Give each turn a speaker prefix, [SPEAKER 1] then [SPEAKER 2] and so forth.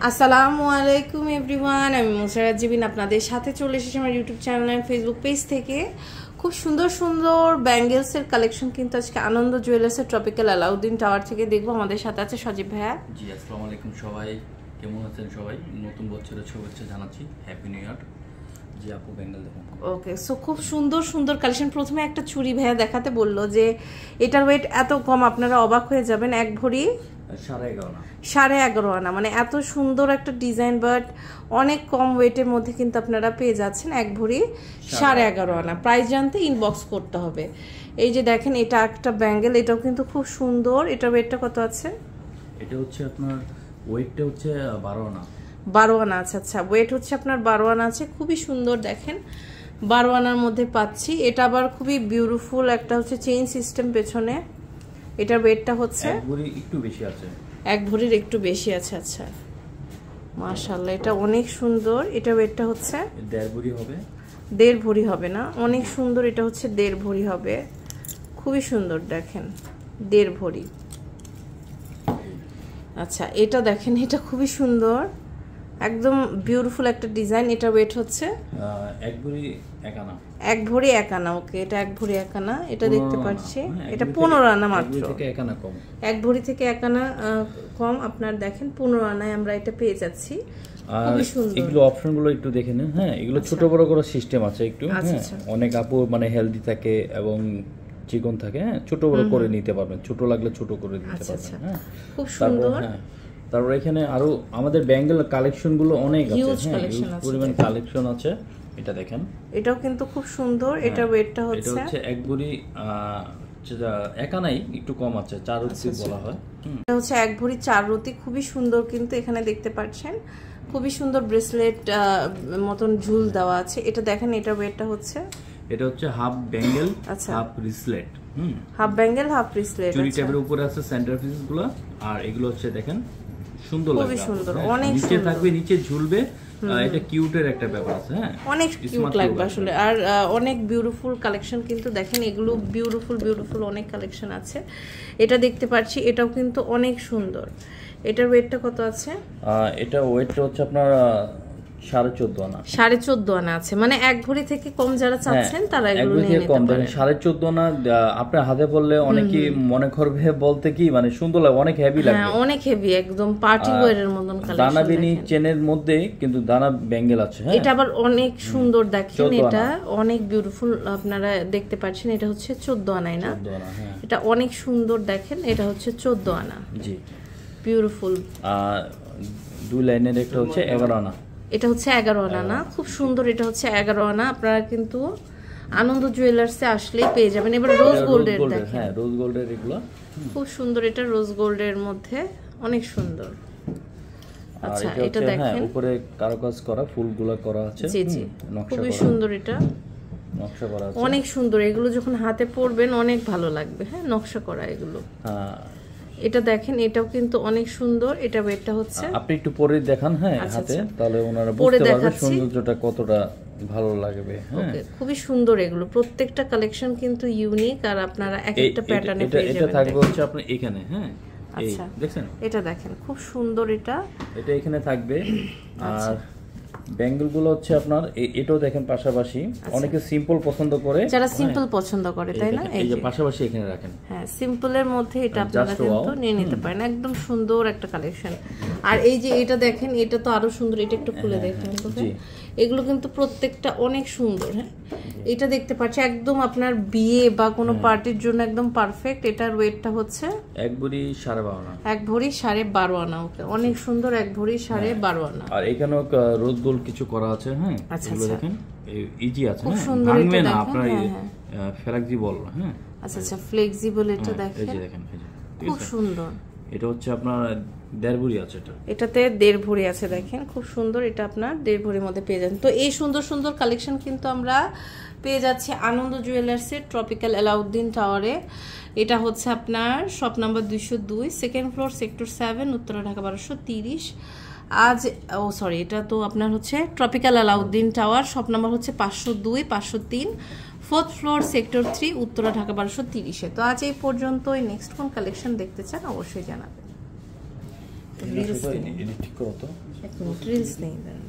[SPEAKER 1] আসসালামু আলাইকুম এভরিওয়ান, আমি মুসারাত জিবিন আপনাদের সাথে চলে এসেছি আমার YouTube channel and Facebook page থেকে। খুব সুন্দর সুন্দর ব্যাঙ্গেলসের কালেকশন কিন্তু আজকে আনন্দ জুয়েলার্সের ট্রপিক্যাল আলাউদ্দিন টাওয়ার থেকে দেখবো। আমাদের সাথে আছে সজীব ভাইয়া।
[SPEAKER 2] জি, আসসালামু আলাইকুম সবাই, কেমন আছেন সবাই? নতুন বছরের শুভেচ্ছা জানাচ্ছি, হ্যাপি নিউ ইয়ার। জি আপু, ব্যাঙ্গেল দেখুন।
[SPEAKER 1] ওকে, সো খুব সুন্দর সুন্দর কালেকশন। প্রথমে একটা চুড়ি ভাইয়া দেখাতে বললো যে এটার ওয়েট এত কম, আপনারা অবাক হয়ে যাবেন। এক ভরি 11.5 আনা, মানে এত সুন্দর একটা ডিজাইন, বাট অনেক কম ওয়েটের মধ্যে কিন্তু আপনারা পেয়ে যাচ্ছেন। এক ভরি 11.5 আনা। প্রাইস জানতে ইনবক্স করতে হবে। এই যে দেখেন, এটা একটা ব্যাঙ্গেল, এটাও কিন্তু খুব সুন্দর। এটার ওয়েটটা কত আছে?
[SPEAKER 2] এটা হচ্ছে আপনার ওয়েটটা হচ্ছে 12 আনা।
[SPEAKER 1] 12 আনা, আচ্ছা আচ্ছা, ওয়েট হচ্ছে আপনার 12 আনা আছে। খুবই সুন্দর, দেখেন 12 আনার মধ্যে পাচ্ছি। এটা আবার খুবই বিউটিফুল একটা হচ্ছে চেইন সিস্টেম পেছনে। এটার ওয়েটটা হচ্ছে
[SPEAKER 2] এক ভরি একটু বেশি আছে।
[SPEAKER 1] এক ভরির একটু বেশি আছে, আচ্ছা মাশাআল্লাহ, এটা অনেক সুন্দর। এটা ওয়েটটা হচ্ছে
[SPEAKER 2] 1.5 ভরি হবে।
[SPEAKER 1] 1.5 ভরি হবে না, অনেক সুন্দর। এটা হচ্ছে 1.5 ভরি হবে। খুবই সুন্দর, দেখেন 1.5 ভরি। আচ্ছা, এটা দেখেন, এটা খুবই সুন্দর, একদম বিউটিফুল একটা ডিজাইন। এটা ওয়েট হচ্ছে
[SPEAKER 2] 1 ভরি 1 আনা।
[SPEAKER 1] 1 ভরি 1 আনা। ওকে, এটা 1 ভরি 1 আনা। এটা দেখতে পাচ্ছি এটা 15 আনা মাত্র।
[SPEAKER 2] 1 ভরি থেকে 1 আনা কম।
[SPEAKER 1] 1 ভরি থেকে 1 আনা কম। আপনার দেখেন 15 আনায় আমরা এটা পেয়ে যাচ্ছি। খুবই সুন্দর।
[SPEAKER 2] এগুলো অপশনগুলো একটু দেখে নেন। হ্যাঁ, এগুলো ছোট বড় করার সিস্টেম আছে একটু। হ্যাঁ, অনেক আপু মানে হেলদি থাকে এবং চিকন থাকে। হ্যাঁ, ছোট বড় করে নিতে পারবেন, ছোট লাগলে ছোট করে দিতে পারবেন। হ্যাঁ,
[SPEAKER 1] খুব সুন্দর।
[SPEAKER 2] হ্যাঁ, তারপর এখানে আরো আমাদের ব্যাঙ্গেল কালেকশন গুলো অনেক আছে। হ্যাঁ, পরিমাণ কালেকশন আছে। এটা দেখেন,
[SPEAKER 1] এটাও কিন্তু খুব সুন্দর। এটা ওয়েটটা হচ্ছে
[SPEAKER 2] 1 ভরি 1 আনাই একটু কম আছে, 4 রতি বলা হয়।
[SPEAKER 1] এটা হচ্ছে 1 ভরি 4 রতি। খুবই সুন্দর কিন্তু এখানে দেখতে পাচ্ছেন, খুবই সুন্দর ব্রেসলেট মতন ঝুল দেওয়া আছে। এটা দেখেন, এটা ওয়েটটা হচ্ছে,
[SPEAKER 2] এটা হচ্ছে half bangle half bracelet.
[SPEAKER 1] Half bangle half bracelet.
[SPEAKER 2] চুরি টাইপের উপরে আছে সেন্টার পিস গুলো, আর এগুলো হচ্ছে দেখেন সুন্দর লাগবে।
[SPEAKER 1] খুবই সুন্দর, অনেক
[SPEAKER 2] নিচে থাকবে, নিচে ঝুলবে। এটা কিউটের একটা ব্যাপার আছে। হ্যাঁ,
[SPEAKER 1] অনেক কিউট লাগবে আসলে। আর অনেক বিউটিফুল কালেকশন কিন্তু দেখেন, এগুলো বিউটিফুল বিউটিফুল অনেক কালেকশন আছে। এটা দেখতে পাচ্ছি, এটাও কিন্তু অনেক সুন্দর। এটার ওয়েটটা কত আছে?
[SPEAKER 2] এটা ওয়েটটা হচ্ছে আপনার 14.5 আনা।
[SPEAKER 1] 14.5 আনা আছে, মানে 1 ভরি থেকে কম যারা চাচ্ছেন তারা এগুলো নিয়ে নিতে পারেন।
[SPEAKER 2] 14.5 আনা আপনার হাতে পড়লে অনেকেই মনে করবে বলতে কি মানে সুন্দর লাগে, অনেক হেভি লাগে।
[SPEAKER 1] হ্যাঁ, অনেক হেভি, একদম পার্টি ওয়্যারের মতন কালেকশন।
[SPEAKER 2] দানা বেনি চেনের মধ্যে কিন্তু দানা ব্যাঙ্গেল আছে। হ্যাঁ,
[SPEAKER 1] এটা আবার অনেক সুন্দর, দেখেন এটা অনেক বিউটিফুল। আপনারা দেখতে পাচ্ছেন, এটা হচ্ছে 14 আনাই না?
[SPEAKER 2] 14 আনা, হ্যাঁ।
[SPEAKER 1] এটা অনেক সুন্দর, দেখেন এটা হচ্ছে 14 আনা।
[SPEAKER 2] জি,
[SPEAKER 1] বিউটিফুল।
[SPEAKER 2] 2 লাইনের একটা হচ্ছে 11 আনা।
[SPEAKER 1] এটা হচ্ছে 11 আনা না? খুব সুন্দর। এটা হচ্ছে 11 আনা। আপনারা কিন্তু আনন্দ জুয়েলার্সে আসলেই পেয়ে যাবেন। এবার রোজ গোল্ডের দেখেন।
[SPEAKER 2] হ্যাঁ, রোজ গোল্ডের এগুলো
[SPEAKER 1] খুব সুন্দর। এটা রোজ গোল্ডের মধ্যে অনেক সুন্দর। আচ্ছা, এটা দেখেন,
[SPEAKER 2] উপরে কারুকাজ করা ফুলগুলো করা আছে।
[SPEAKER 1] জি জি, খুবই সুন্দর। এটা
[SPEAKER 2] নকশা করা আছে,
[SPEAKER 1] অনেক সুন্দর। এগুলো যখন হাতে পরবেন অনেক ভালো লাগবে। হ্যাঁ, নকশা করা এগুলো। হ্যাঁ, এটা দেখেন, এটাও কিন্তু অনেক সুন্দর। এটা ওয়েটটা হচ্ছে,
[SPEAKER 2] আপনি একটু পরে দেখান। হ্যাঁ, হাতে, তাহলে ওনারা বুঝতে পারবে সৌন্দর্যটা কতটা ভালো লাগবে। হ্যাঁ,
[SPEAKER 1] খুবই সুন্দর। এগুলো প্রত্যেকটা কালেকশন কিন্তু ইউনিক, আর আপনারা এক একটা প্যাটার্নে পেয়ে যাবেন।
[SPEAKER 2] এটা থাকবে হচ্ছে আপনি এখানে। হ্যাঁ,
[SPEAKER 1] আচ্ছা,
[SPEAKER 2] দেখছেন,
[SPEAKER 1] এটা দেখেন খুব সুন্দর। এটা
[SPEAKER 2] এখানে থাকবে। আর ব্যাঙ্গেল গুলো হচ্ছে আপনার এটাও দেখেন পাশাপাশি। অনেকে সিম্পল পছন্দ করে,
[SPEAKER 1] যারা সিম্পল পছন্দ করে, তাই না?
[SPEAKER 2] এই যে পাশাপাশি এখানে রাখেন।
[SPEAKER 1] হ্যাঁ, সিম্পলের মধ্যে এটা আপনারা কিন্তু নিয়ে নিতে পারেন। একদম সুন্দর একটা কালেকশন। আর এই যে এটা দেখেন, এটা তো আরো সুন্দর। এটা একটু খুলে দেখেন তো। এগুলো কিন্তু প্রত্যেকটা অনেক সুন্দর। হ্যাঁ, এটা দেখতে পাচ্ছি একদম আপনার বিয়ে বা কোনো পার্টির জন্য একদম পারফেক্ট। এটার ওয়েটটা হচ্ছে
[SPEAKER 2] 1 ভরি 12.5 আনা।
[SPEAKER 1] 1 ভরি 12.5 আনা। ওকে, অনেক সুন্দর। 1 ভরি 12.5 আনা।
[SPEAKER 2] আর এখানেও রোজ গোল্ড কিছু করা আছে। হ্যাঁ, এগুলো দেখেন ইজি আছে।
[SPEAKER 1] খুব সুন্দর।
[SPEAKER 2] ভাঙবে না, আপনার ফ্লেক্সিবল। হ্যাঁ,
[SPEAKER 1] আচ্ছা আচ্ছা, ফ্লেক্সিবল। এটা দেখেন,
[SPEAKER 2] এই যে দেখেন,
[SPEAKER 1] খুব সুন্দর।
[SPEAKER 2] এটা হচ্ছে আপনার 1.5 ভরি আছে।
[SPEAKER 1] এটাতে 1.5 ভরি আছে, দেখেন খুব সুন্দর। এটা আপনার 1.5 ভরির মধ্যে পেয়ে যাবেন। তো এই সুন্দর সুন্দর কালেকশন কিন্তু আমরা পেয়ে যাচ্ছি আনন্দ জুয়েলার্সের ট্রপিক্যাল আলাউদ্দিন টাওয়ারে। এটা হচ্ছে আপনার shop number 202, second floor, sector 7, Uttara, Dhaka 1230। Sorry, এটা তো আপনার হচ্ছে tropical Alauddin tower. Shop number হচ্ছে 502, 503, 4th floor, sector 3, Uttara, Dhaka 1230। তো আজ এই পর্যন্তই। নেক্সট কোন কালেকশন দেখতে চান অবশ্যই জানাবেন। রিলস
[SPEAKER 2] এডিট ঠিক করো তো।
[SPEAKER 1] এক মিনিট রিলস নেই দাঁড়ান।